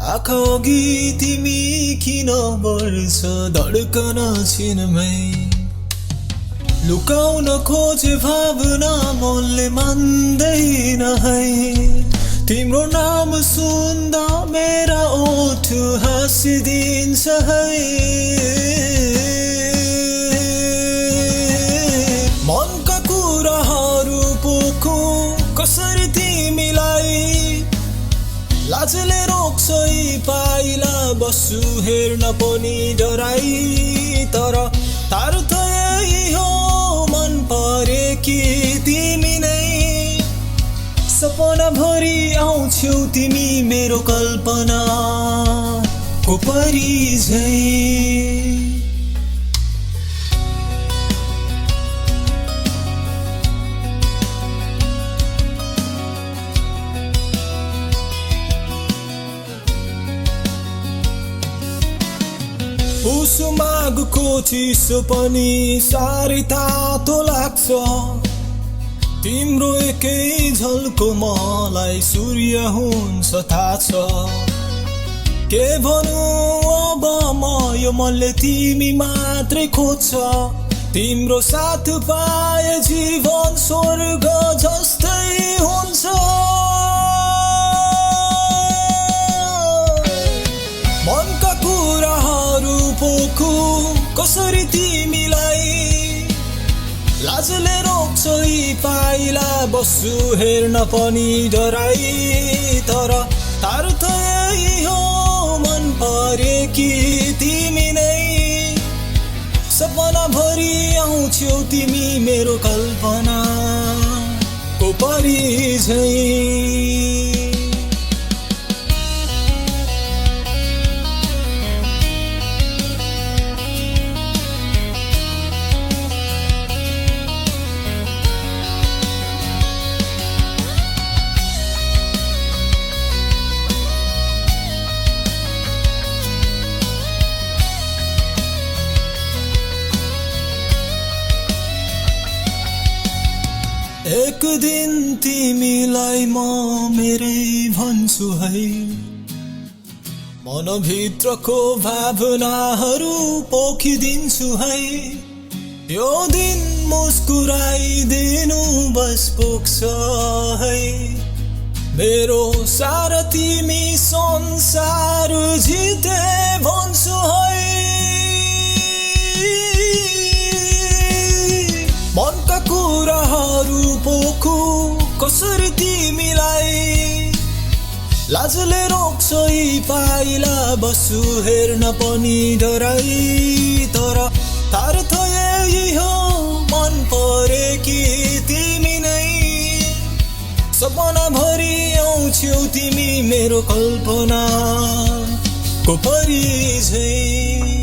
आँखा अघि तिमी किन बढ्छ धड्कन छिनमै लुकाउन खोजे भावना मनले मान्दैन है तिम्रो नाम सुन्दा मेरा ओठ हाँसिदिन्छ है मनका कुराहरू पोखु कसरी तिमीलाई लाजले रोक्छ यी पाइला बस्छु हेर्न पनि डराई तर तार्थ यही हो मन परेकी तिमी नै सपना भरि आउँछौ तिमी मेरो कल्पना को परी झै उसो मागको चिसो पनि साह्रै तातो लाग्छ तिम्रो एकै झल्को मलाई सूर्य हुन्छ थाहा छ के भनौँ अब म यो मनले तिमी मात्रै खोज्छ तिम्रो साथ पाए जीवन स्वर्ग जस्तै हुन्छ मनका कुराहरू पोखु कसरी तिमीलाई लाजले रोक्छ यी पाइला बस्छु हेर्न पनि डराई तर तार्थ यही हो मन परेकी तिमी नै सपना भरि आउँछौ तिमी मेरो कल्पना को परी झै एक दिन तिमीलाई म मेरै भन्छु है मनभित्रको भावनाहरू पोखिदिन्छु है यो दिन मुस्कुराइदिनु बस पुग्छ है मेरो सारा तिमी संसार जिते भन्छु है मनका कुराहरू पोखु कसरी तिमीलाई लाजले रोक्छ यी पाइला बस्छु हेर्न पनि डराई तर तार्थ यही हो मन परेकी तिमी नै सपना भरि आउँछौ तिमी मेरो कल्पना को परी झै